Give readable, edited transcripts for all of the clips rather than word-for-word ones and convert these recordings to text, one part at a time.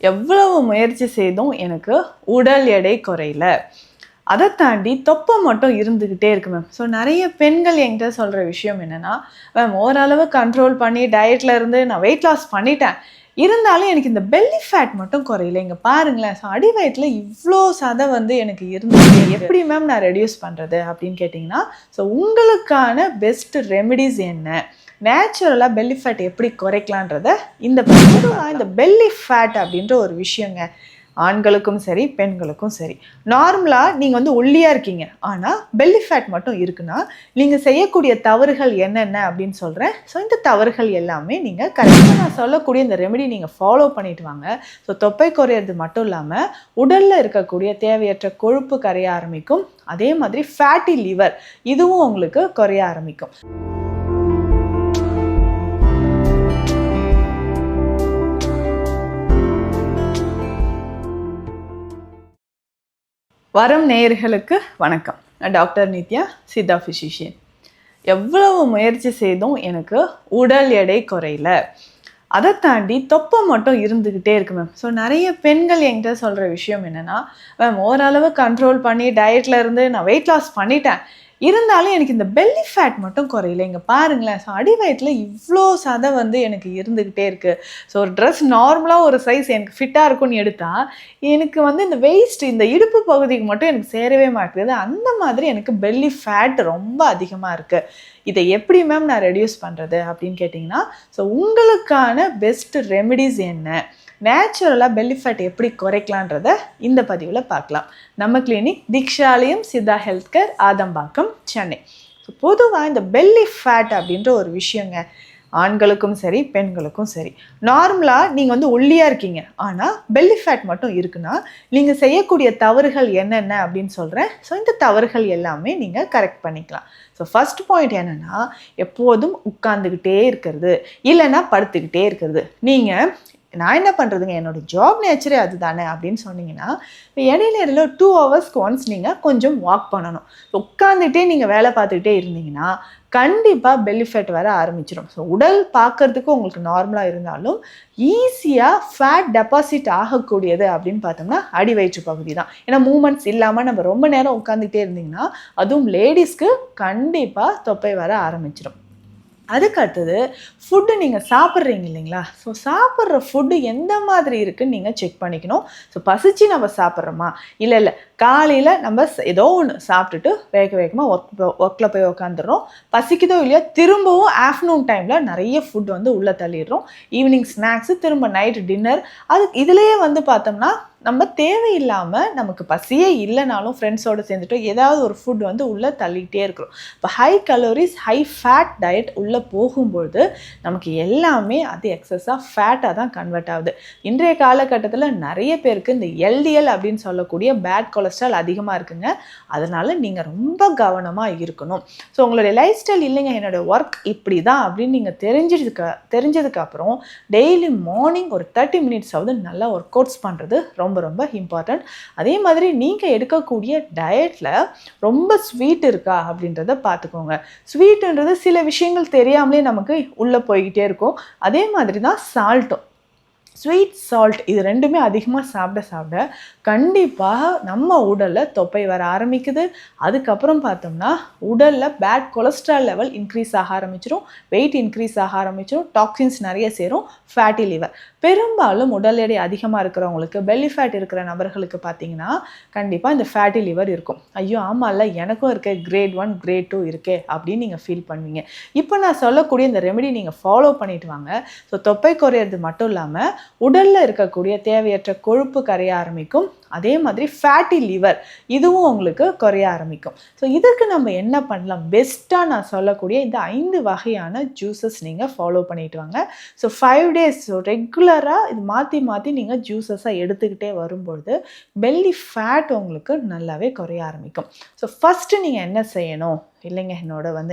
எவ்வளவு முயற்சி செய்தும் எனக்கு உடல் எடை குறையல. அதை தாண்டி தொப்பை மட்டும் இருந்துக்கிட்டே இருக்கு மேம். ஸோ நிறைய பெண்கள் என்கிட்ட சொல்கிற விஷயம் என்னென்னா, மேம் ஓரளவு கண்ட்ரோல் பண்ணி டயட்டில் இருந்து நான் வெயிட் லாஸ் பண்ணிட்டேன், இருந்தாலும் எனக்கு இந்த பெல்லி ஃபேட் மட்டும் குறையல. இங்கே பாருங்களேன், ஸோ அடி வயிற்றில் இவ்வளோ சதை வந்து எனக்கு இருந்துச்சு, எப்படி மேம் நான் ரெடியூஸ் பண்ணுறது அப்படின்னு கேட்டிங்கன்னா, ஸோ உங்களுக்கான பெஸ்ட் ரெமிடிஸ் என்ன, நேச்சுரலாக பெல்லி ஃபேட் எப்படி குறைக்கலான்றத இந்த பெல்லி ஃபேட் அப்படின்ற ஒரு விஷயங்க, ஆண்களுக்கும் சரி பெண்களுக்கும் சரி. நார்மலாக நீங்கள் வந்து ஒல்லியாக இருக்கீங்க, ஆனால் பெல்லி ஃபேட் மட்டும் இருக்குன்னா நீங்கள் செய்யக்கூடிய தவறுகள் என்னென்ன அப்படின்னு சொல்கிறேன். ஸோ இந்த தவறுகள் எல்லாமே நீங்கள் கரெக்டாக நான் சொல்லக்கூடிய இந்த ரெமெடி நீங்கள் ஃபாலோ பண்ணிட்டு வாங்க. ஸோ தொப்பை குறையிறது மட்டும் இல்லாமல் உடலில் இருக்கக்கூடிய தேவையற்ற கொழுப்பு கரைய ஆரம்பிக்கும். அதே மாதிரி ஃபேட்டி லிவர் இதுவும் உங்களுக்கு குறைய ஆரம்பிக்கும். வரும் நேயர்களுக்கு வணக்கம். நான் டாக்டர் நித்யா, சித்தா ஃபிசிஷியன். எவ்வளவு முயற்சி செய்தும் எனக்கு உடல் எடை குறையல, அதை தாண்டி தொப்பை மட்டும் இருந்துக்கிட்டே இருக்கு மேம். ஸோ நிறைய பெண்கள் என்கிட்ட சொல்கிற விஷயம் என்னென்னா, மேம் ஓரளவு கண்ட்ரோல் பண்ணி டயட்டில் இருந்து நான் வெயிட் லாஸ் பண்ணிட்டேன், இருந்தாலும் எனக்கு இந்த பெல்லி ஃபேட் மட்டும் குறையல. இங்கே பாருங்களேன், ஸோ அடி வயிற்றில் இவ்வளோ சதை வந்து எனக்கு இருந்துக்கிட்டே இருக்குது. ஸோ ஒரு ட்ரெஸ் நார்மலாக ஒரு சைஸ் எனக்கு ஃபிட்டாக இருக்கும்னு எடுத்தால் எனக்கு வந்து இந்த வெயிஸ்ட் இந்த இடுப்பு பகுதிக்கு மட்டும் எனக்கு சேரவே மாட்டேங்குது. அந்த மாதிரி எனக்கு பெல்லி ஃபேட் ரொம்ப அதிகமாக இருக்குது. இதை எப்படி மேம் நான் ரெடியூஸ் பண்ணுறது அப்படின்னு கேட்டிங்கன்னா, ஸோ உங்களுக்கான பெஸ்ட் ரெமிடிஸ் என்ன, நேச்சுரலாக பெல்லி ஃபேட் எப்படி குறைக்கலான்றத இந்த பதிவில் பார்க்கலாம். நம்ம clinic Deekshalayam Siddha health care, Adambakkam, Chennai. So பொதுவாக இந்த பெல்லி ஃபேட் அப்படின்ற ஒரு விஷயங்க, ஆண்களுக்கும் சரி பெண்களுக்கும் சரி. நார்மலாக நீங்கள் வந்து ஒல்லியாக இருக்கீங்க, ஆனால் பெல்லி ஃபேட் மட்டும் இருக்குன்னா நீங்கள் செய்யக்கூடிய தவறுகள் என்னென்ன அப்படின்னு சொல்கிறேன். ஸோ இந்த தவறுகள் எல்லாமே நீங்கள் கரெக்ட் பண்ணிக்கலாம். ஸோ ஃபஸ்ட் பாயிண்ட் என்னென்னா, எப்போதும் உட்காந்துக்கிட்டே இருக்கிறது, இல்லைன்னா படுத்துக்கிட்டே இருக்கிறது. நீங்கள் நான் என்ன பண்ணுறதுங்க, என்னோடய ஜாப் நேச்சரே அது தானே அப்படின்னு சொன்னீங்கன்னா, இப்போ இடையில 2 ஹவர்ஸ்க்கு ஒன்ஸ் நீங்கள் கொஞ்சம் வாக் பண்ணணும். உட்காந்துட்டே நீங்கள் வேலை பார்த்துக்கிட்டே இருந்தீங்கன்னா கண்டிப்பாக பெல்லி ஃபேட் வர ஆரம்பிச்சிடும். ஸோ உடல் பார்க்குறதுக்கு உங்களுக்கு நார்மலாக இருந்தாலும் ஈஸியாக ஃபேட் டெபாசிட் ஆகக்கூடியது அப்படின்னு பார்த்தோம்னா அடி வயிற்று பகுதி தான். ஏன்னா மூமெண்ட்ஸ் இல்லாமல் நம்ம ரொம்ப நேரம் உட்காந்துக்கிட்டே இருந்தீங்கன்னா அதுவும் லேடிஸ்க்கு கண்டிப்பாக தொப்பை வர ஆரம்பிச்சிடும். அதுக்கு அடுத்தது ஃபுட்டு நீங்கள் சாப்பிட்றீங்க இல்லைங்களா, ஸோ சாப்பிட்ற ஃபுட்டு எந்த மாதிரி இருக்குதுன்னு நீங்கள் செக் பண்ணிக்கணும். ஸோ பசிச்சு நம்ம சாப்பிட்றோமா, இல்லை காலையில் நம்ம ஏதோ ஒன்று சாப்பிட்டுட்டு வேகமாக ஒர்க்கில் போய் உக்காந்துடுறோம், பசிக்குதோ இல்லையோ திரும்பவும் ஆஃப்டர்நூன் டைமில் நிறைய ஃபுட் வந்து உள்ளே தள்ளிடுறோம், ஈவினிங் ஸ்நாக்ஸு, திரும்ப நைட்டு டின்னர். இதுலேயே வந்து பார்த்தோம்னா நம்ம தேவையில்லாமல் நமக்கு பசியே இல்லைனாலும் ஃப்ரெண்ட்ஸோடு சேர்ந்துட்டு ஏதாவது ஒரு ஃபுட் வந்து உள்ளே தள்ளிக்கிட்டே இருக்கிறோம். இப்போ high calories high fat diet உள்ளே போகும்பொழுது நமக்கு எல்லாமே அது எக்ஸஸாக ஃபேட்டாக தான் கன்வெர்ட் ஆகுது. இன்றைய காலகட்டத்தில் நிறைய பேருக்கு இந்த எல்டிஎல் அப்படின்னு சொல்லக்கூடிய பேட் கொலஸ்ட்ரால் அதிகமாக இருக்குங்க. அதனால் நீங்கள் ரொம்ப கவனமாக இருக்கணும். ஸோ உங்களுடைய லைஃப் ஸ்டைல் இல்லைங்க, என்னோடய ஒர்க் இப்படி தான் அப்படின்னு நீங்கள் தெரிஞ்சதுக்கப்புறம் டெய்லி மார்னிங் ஒரு 30 மினிட்ஸாவது நல்லா ஒர்க் அவுட்ஸ் பண்ணுறது ரொம்ப இம்பார்ட்டன்ட். அதே மாதிரி நீங்கள் எடுக்கக்கூடிய டயட்டில் ரொம்ப ஸ்வீட் இருக்கா அப்படின்றத பார்த்துக்கோங்க. ஸ்வீட்டுன்றது சில விஷயங்கள் தெரியாமலே நமக்கு உள்ளே போய்கிட்டே இருக்கும். அதே மாதிரி தான் சால்ட்டும், ஸ்வீட் சால்ட் இது ரெண்டுமே அதிகமாக சாப்பிட கண்டிப்பாக நம்ம உடலில் தொப்பை வர ஆரம்பிக்குது. அதுக்கப்புறம் பார்த்தோம்னா உடலில் பேட் கொலஸ்ட்ரால் லெவல் இன்க்ரீஸ் ஆக ஆரம்பிச்சிடும், வெயிட் இன்க்ரீஸ் ஆக ஆரம்பிச்சிடும், டாக்ஸின்ஸ் நிறைய சேரும், ஃபேட்டி லிவர். பெரும்பாலும் உடல் எடை அதிகமாக இருக்கிறவங்களுக்கு, பெல்லி ஃபேட் இருக்கிற நபர்களுக்கு பார்த்தீங்கன்னா கண்டிப்பாக இந்த ஃபேட்டி லிவர் இருக்கும். ஐயோ ஆமாம்ல எனக்கும் இருக்கே, கிரேட் 1 கிரேட் 2 இருக்கே அப்படின்னு நீங்கள் ஃபீல் பண்ணுவீங்க. இப்போ நான் சொல்லக்கூடிய இந்த ரெமெடி நீங்கள் ஃபாலோ பண்ணிட்டு வாங்க. ஸோ தொப்பை குறையிறது மட்டும் இல்லாமல் உடலில் இருக்கக்கூடிய தேவையற்ற கொழுப்பு கரைய ஆரம்பிக்கும். அதே மாதிரி ஃபேட்டி லிவர் இதுவும் உங்களுக்கு குறைய ஆரம்பிக்கும். ஸோ இதுக்கு நம்ம என்ன பண்ணலாம், பெஸ்ட்டாக நான் சொல்லக்கூடிய இந்த 5 வகையான ஜூஸஸ் நீங்கள் ஃபாலோ பண்ணிட்டு வாங்க. ஸோ 5 டேஸ் ரெகுலராக இது மாற்றி நீங்கள் ஜூஸஸாக எடுத்துக்கிட்டே வரும்பொழுது பெல்லி ஃபேட் உங்களுக்கு நல்லாவே குறைய ஆரம்பிக்கும். ஸோ ஃபஸ்ட்டு நீங்கள் என்ன செய்யணும், இல்லைங்க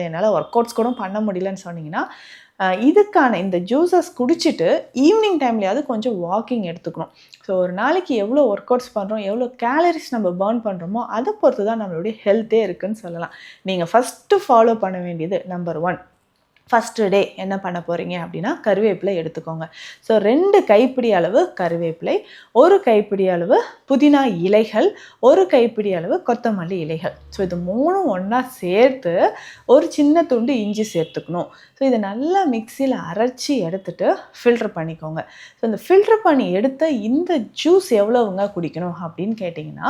என்னால் ஒர்க் அவுட்ஸ் கூட பண்ண முடியலன்னு சொன்னீங்கன்னா, இதுக்கான இந்த ஜூஸஸ் குடிச்சிட்டு ஈவினிங் டைம்லையாவது கொஞ்சம் வாக்கிங் எடுத்துக்கணும். ஸோ ஒரு நாளைக்கு எவ்வளோ ஒர்க் அவுட்ஸ் பண்ணுறோம், எவ்வளோ கேலரிஸ் நம்ம பர்ன் பண்ணுறோமோ அதை பொறுத்து தான் நம்மளுடைய ஹெல்த்தே இருக்குதுன்னு சொல்லலாம். நீங்கள் ஃபஸ்ட்டு ஃபாலோ பண்ண வேண்டியது நம்பர் 1, ஃபஸ்ட்டு டே என்ன பண்ண போகிறீங்க அப்படின்னா கருவேப்பிலை எடுத்துக்கோங்க. ஸோ 2 கைப்பிடி அளவு கருவேப்பிலை, 1 கைப்பிடி அளவு புதினா இலைகள், 1 கைப்பிடி அளவு கொத்தமல்லி இலைகள். ஸோ இது 3ம் ஒன்றா சேர்த்து ஒரு சின்ன துண்டு இஞ்சி சேர்த்துக்கணும். ஸோ இதை நல்லா மிக்சியில் அரைச்சி எடுத்துட்டு ஃபில்ட்ரு பண்ணிக்கோங்க. ஸோ இந்த ஃபில்ட்ரு பண்ணி எடுத்த இந்த ஜூஸ் எவ்வளோவுங்க குடிக்கணும் அப்படின்னு கேட்டிங்கன்னா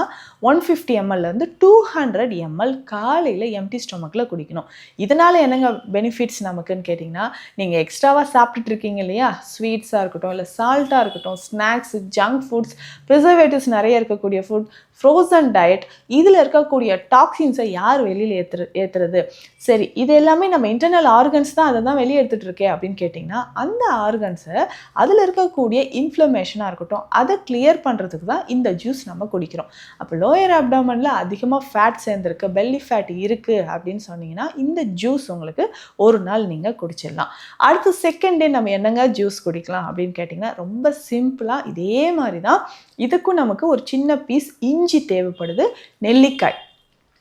150 ml 200 ml காலையில் எம்டி ஸ்டொமக்கில் குடிக்கணும். இதனால் என்னங்க பெனிஃபிட்ஸ் நமக்குன்னு கேட்டிங்கன்னா, நீங்கள் எக்ஸ்ட்ராவாக சாப்பிட்டுட்டு இருக்கீங்க இல்லையா, ஸ்வீட்ஸாக இருக்கட்டும், இல்லை சால்ட்டாக இருக்கட்டும், ஸ்நாக்ஸ், ஜங்க் ஃபுட்ஸ், ப்ரிசர்வேட்டிவ்ஸ் நிறைய இருக்கக்கூடிய ஃபுட், ஃப்ரோசன் டயட், இதில் இருக்கக்கூடிய டாக்ஸின்ஸை யார் வெளியில் ஏற்றுறது? சரி, இது எல்லாமே நம்ம இன்டர்னல் ஆர்கன்ஸ் தான் அதை தான் வெளியே எடுத்துகிட்டு இருக்கே அப்படின்னு கேட்டிங்கன்னா, அந்த ஆர்கன்ஸை அதில் இருக்கக்கூடிய இன்ஃப்ளமேஷனாக இருக்கட்டும் அதை கிளியர் பண்ணுறதுக்கு தான் இந்த ஜூஸ் நம்ம குடிக்கிறோம். அப்போ லோயர் அப்டாமனில் அதிகமாக ஃபேட் சேர்ந்துருக்கு, பெல்லி ஃபேட் இருக்குது அப்படின்னு சொன்னீங்கன்னா இந்த ஜூஸ் உங்களுக்கு ஒரு நாள் நீங்கள் குடிச்சிடலாம். அடுத்து செகண்ட் டே நம்ம என்னங்க ஜூஸ் குடிக்கலாம் அப்படின்னு கேட்டிங்கன்னா, ரொம்ப சிம்பிளாக இதே மாதிரி தான். இதுக்கும் நமக்கு ஒரு சின்ன பீஸ் இஞ்சி தேவைப்படுது.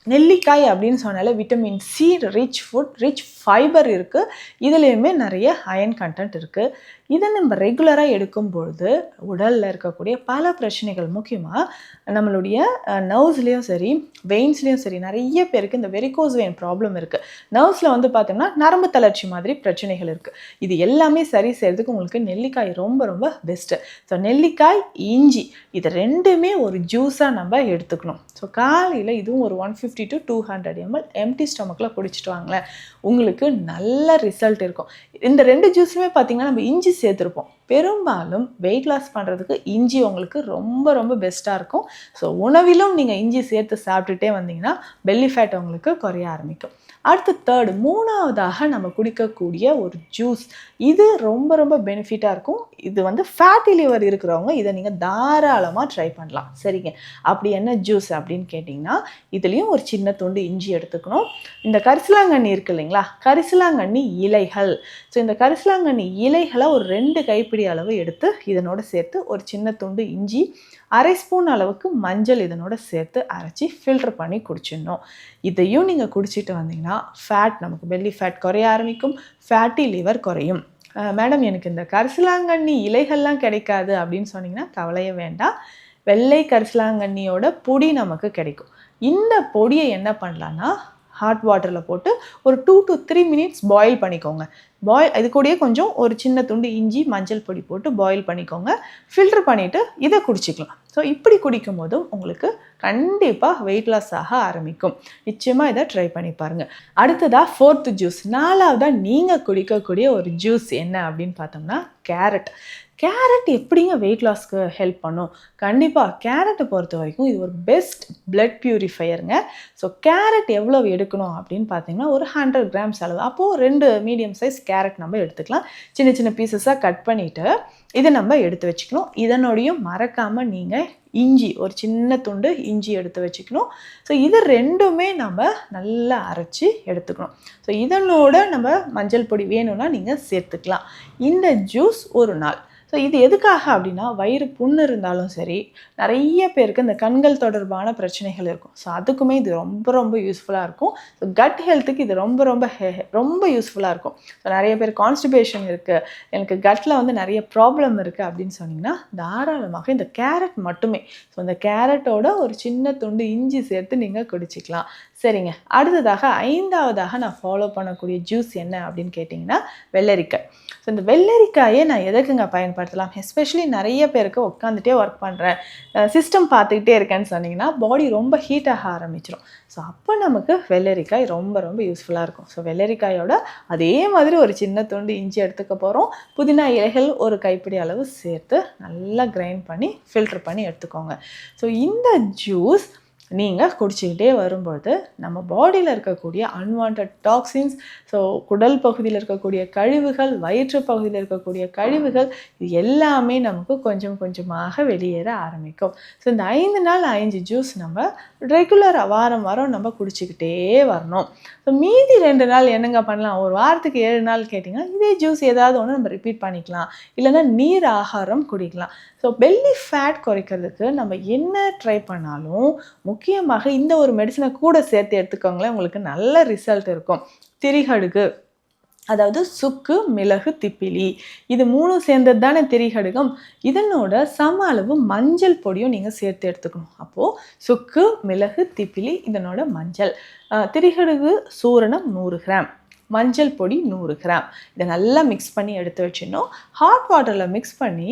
நெல்லிக்காய் அப்படின்னு சொன்னாலே vitamin C rich food, rich fibre இருக்குது. இதுலேயுமே நிறைய அயன் கண்டென்ட் இருக்குது. இதை நம்ம ரெகுலராக எடுக்கும்பொழுது உடலில் இருக்கக்கூடிய பல பிரச்சனைகள், முக்கியமாக நம்மளுடைய நர்வ்ஸ்லேயும் சரி வெயின்ஸ்லேயும் சரி, நிறைய பேருக்கு இந்த வெரிகோஸ் வெயின் ப்ராப்ளம் இருக்குது. நர்வ்ஸில் வந்து பார்த்தோம்னா நரம்பு தளர்ச்சி மாதிரி பிரச்சனைகள் இருக்குது. இது எல்லாமே சரி செய்கிறதுக்கு உங்களுக்கு நெல்லிக்காய் ரொம்ப ரொம்ப பெஸ்ட்டு. ஸோ நெல்லிக்காய், இஞ்சி இது ரெண்டுமே ஒரு ஜூஸாக நம்ம எடுத்துக்கணும். ஸோ காலையில் இதுவும் ஒரு 150 to 200 ml எம்டி ஸ்டொமக்கில் குடிச்சிட்டு வாங்களேன், உங்களுக்கு நல்ல ரிசல்ட் இருக்கும். இந்த 2 ஜூஸுமே பார்த்திங்கன்னா நம்ம இஞ்சி சேர்த்துருப்போம். பெரும்பாலும் வெயிட் லாஸ் பண்ணுறதுக்கு இஞ்சி உங்களுக்கு ரொம்ப ரொம்ப பெஸ்ட்டாக இருக்கும். ஸோ உணவிலும் நீங்கள் இஞ்சி சேர்த்து சாப்பிட்டுட்டே வந்தீங்கன்னா பெல்லி ஃபேட் உங்களுக்கு குறைய ஆரம்பிக்கும். அடுத்து மூணாவதாக நம்ம குடிக்கக்கூடிய ஒரு ஜூஸ், இது ரொம்ப ரொம்ப பெனிஃபிட்டாக இருக்கும். இது வந்து ஃபேட்டி லிவர் இருக்கிறவங்க இதை நீங்கள் தாராளமாக ட்ரை பண்ணலாம். சரிங்க, அப்படி என்ன ஜூஸ் அப்படின்னு கேட்டிங்கன்னா, இதுலேயும் ஒரு சின்ன துண்டு இஞ்சி எடுத்துக்கணும். இந்த கரிசலாங்கண்ணி இருக்குது இல்லைங்களா, கரிசலாங்கண்ணி இலைகள். ஸோ இந்த கரிசலாங்கண்ணி இலைகளை ஒரு 2 கைப்பிடி அளவு எடுத்து இதனோட சேர்த்து ஒரு சின்ன துண்டு இஞ்சி, அரை ஸ்பூன் அளவுக்கு மஞ்சள் இதனோட சேர்த்து அரைச்சி ஃபில்டர் பண்ணி குடிச்சிடணும். இதையும் நீங்கள் குடிச்சிட்டு வந்தீங்கன்னா ஃபேட், நமக்கு பெல்லி ஃபேட் குறைய ஆரம்பிக்கும், ஃபேட்டி லிவர் குறையும். மேடம் எனக்கு இந்த கரிசலாங்கண்ணி இலைகள்லாம் கிடைக்காது அப்படின்னு சொன்னீங்கன்னா கவலையே வேண்டாம். வெள்ளை கரிசலாங்கண்ணியோட பொடி நமக்கு கிடைக்கும். இந்த பொடியை என்ன பண்ணலான்னா ஹாட் வாட்டரில் போட்டு ஒரு 2 to 3 minutes பாயில் பண்ணிக்கோங்க. இது கூடயே கொஞ்சம் ஒரு சின்ன துண்டு இஞ்சி, மஞ்சள் பொடி போட்டு பாயில் பண்ணிக்கோங்க. ஃபில்டர் பண்ணிவிட்டு இதை குடிச்சிக்கலாம். ஸோ இப்படி குடிக்கும் போதும் உங்களுக்கு கண்டிப்பாக வெயிட் லாஸ் ஆக ஆரம்பிக்கும். நிச்சயமாக இதை ட்ரை பண்ணி பாருங்கள். அடுத்ததாக 4th ஜூஸ், 4வதாக நீங்கள் குடிக்கக்கூடிய ஒரு ஜூஸ் என்ன அப்படின்னு பார்த்தோம்னா கேரட் எப்படிங்க வெயிட் லாஸ்க்கு ஹெல்ப் பண்ணும்? கண்டிப்பாக கேரட்டை பொறுத்த வரைக்கும் இது ஒரு பெஸ்ட் பிளட் பியூரிஃபையருங்க. ஸோ கேரட் எவ்வளோ எடுக்கணும் அப்படின்னு பார்த்தீங்கன்னா ஒரு 100 grams அளவு. அப்போது 2 மீடியம் சைஸ் கேரட் நம்ம எடுத்துக்கலாம். சின்ன சின்ன பீசஸாக கட் பண்ணிவிட்டு இதை நம்ம எடுத்து வச்சுக்கணும். இதனோடையும் மறக்காமல் நீங்கள் இஞ்சி, ஒரு சின்ன துண்டு இஞ்சி எடுத்து வச்சுக்கணும். ஸோ இது ரெண்டுமே நம்ம நல்லா அரைச்சி எடுத்துக்கணும். ஸோ இதனோட நம்ம மஞ்சள் பொடி வேணும்னா நீங்கள் சேர்த்துக்கலாம். இந்த ஜூஸ் ஒரு நாள். ஸோ இது எதுக்காக அப்படின்னா, வயிறு புண்ணு இருந்தாலும் சரி, நிறைய பேருக்கு இந்த கண்கள் தொடர்பான பிரச்சனைகள் இருக்கும். ஸோ அதுக்குமே இது ரொம்ப ரொம்ப யூஸ்ஃபுல்லாக இருக்கும். ஸோ கட் ஹெல்த்துக்கு இது ரொம்ப ரொம்ப ரொம்ப யூஸ்ஃபுல்லாக இருக்கும். ஸோ நிறைய பேர் கான்ஸ்டிபேஷன் இருக்குது, எனக்கு கட்டில் வந்து நிறைய ப்ராப்ளம் இருக்குது அப்படின்னு சொன்னிங்கன்னா தாராளமாக இந்த கேரட் மட்டுமே, ஸோ இந்த கேரட்டோட ஒரு சின்ன துண்டு இஞ்சி சேர்த்து நீங்கள் குடிச்சிக்கலாம். சரிங்க, அடுத்ததாக 5வதாக நான் ஃபாலோ பண்ணக்கூடிய ஜூஸ் என்ன அப்படின்னு கேட்டிங்கன்னா வெள்ளரிக்காய். ஸோ இந்த வெள்ளரிக்காயை நான் எதுக்குங்க பயன்படுத்தலாம்? எஸ்பெஷலி நிறைய பேருக்கு உட்காந்துட்டே ஒர்க் பண்ணுறேன், சிஸ்டம் பார்த்துக்கிட்டே இருக்கேன்னு சொன்னிங்கன்னா பாடி ரொம்ப ஹீட் ஆக ஆரம்பிச்சிடும். ஸோ அப்போ நமக்கு வெள்ளரிக்காய் ரொம்ப ரொம்ப யூஸ்ஃபுல்லாக இருக்கும். ஸோ வெள்ளரிக்காயோட அதே மாதிரி ஒரு சின்ன துண்டு இஞ்சி எடுத்துக்க போகிறோம். புதினா இலைகள் ஒரு கைப்பிடி அளவு சேர்த்து நல்லா கிரைண்ட் பண்ணி ஃபில்டர் பண்ணி எடுத்துக்கோங்க. ஸோ இந்த ஜூஸ் நீங்கள் குடிச்சிக்கிட்டே வரும்பொழுது நம்ம பாடியில் இருக்கக்கூடிய அன்வான்ட் டாக்ஸின்ஸ், ஸோ குடல் பகுதியில் இருக்கக்கூடிய கழிவுகள், வயிற்று பகுதியில் இருக்கக்கூடிய கழிவுகள், இது எல்லாமே நமக்கு கொஞ்சம் கொஞ்சமாக வெளியேற ஆரம்பிக்கும். ஸோ இந்த 5 நாள் 5 ஜூஸ் நம்ம ரெகுலராக வாரம் நம்ம குடிச்சிக்கிட்டே வரணும். ஸோ மீதி 2 நாள் என்னங்க பண்ணலாம்? ஒரு வாரத்துக்கு 7 நாள் கேட்டிங்கன்னா இதே ஜூஸ் ஏதாவது ஒன்று நம்ம ரிப்பீட் பண்ணிக்கலாம். இல்லைன்னா நீர் ஆகாரம் குடிக்கலாம். ஸோ பெல்லி ஃபேட் குறைக்கிறதுக்கு நம்ம என்ன ட்ரை பண்ணாலும் முக்கியமாக இந்த ஒரு மெடிசனை கூட சேர்த்து எடுத்துக்கோங்களேன், உங்களுக்கு நல்ல ரிசல்ட் இருக்கும். திரிகடுகு, அதாவது சுக்கு, மிளகு, திப்பிலி இது 3ம் சேர்ந்தது தானே திரிகடுகம். இதனோட சம அளவு மஞ்சள் பொடியும் நீங்கள் சேர்த்து எடுத்துக்கணும். அப்போது சுக்கு, மிளகு, திப்பிலி இதனோட மஞ்சள். திரிகடுகு சூரணம் 100 கிராம், மஞ்சள் பொடி 100 கிராம். இதை நல்லா மிக்ஸ் பண்ணி எடுத்து வச்சிடணும். ஹாட் வாட்டரில் மிக்ஸ் பண்ணி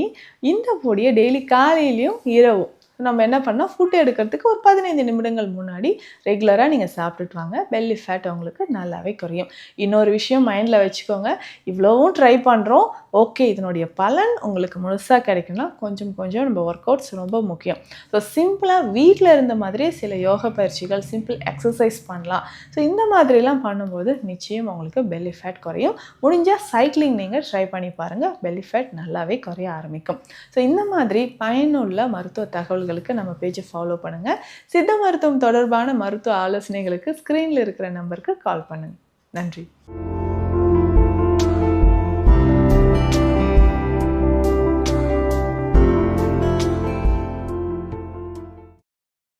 இந்த பொடியை டெய்லி காலையிலையும் இரவும் நம்ம என்ன பண்ணோம், ஃபுட் எடுக்கிறதுக்கு ஒரு 15 நிமிடங்கள் முன்னாடி ரெகுலராக நீங்கள் சாப்பிட்டுட்டு வாங்க. பெல்லி ஃபேட் உங்களுக்கு நல்லாவே குறையும். இன்னொரு விஷயம் மைண்டில் வச்சுக்கோங்க, இவ்வளோவும் ட்ரை பண்ணுறோம், ஓகே இதனுடைய பலன் உங்களுக்கு முழுசாக கிடைக்கும்னா கொஞ்சம் கொஞ்சம் நம்ம ஒர்க் அவுட்ஸ் ரொம்ப முக்கியம். ஸோ சிம்பிளாக வீட்டில் இருந்த மாதிரியே சில யோகா பயிற்சிகள், சிம்பிள் எக்ஸசைஸ் பண்ணலாம். ஸோ இந்த மாதிரிலாம் பண்ணும்போது நிச்சயம் உங்களுக்கு பெல்லி ஃபேட் குறையும். முடிஞ்சால் சைக்கிளிங் நீங்கள் ட்ரை பண்ணி பாருங்கள், பெல்லி ஃபேட் நல்லாவே குறைய ஆரம்பிக்கும். ஸோ இந்த மாதிரி பயனுள்ள மருத்துவ தகவல்களுக்கு நம்ம பேஜை ஃபாலோ பண்ணுங்கள். சித்த மருத்துவம் தொடர்பான மருத்துவ ஆலோசனைகளுக்கு ஸ்க்ரீனில் இருக்கிற நம்பருக்கு கால் பண்ணுங்கள். நன்றி.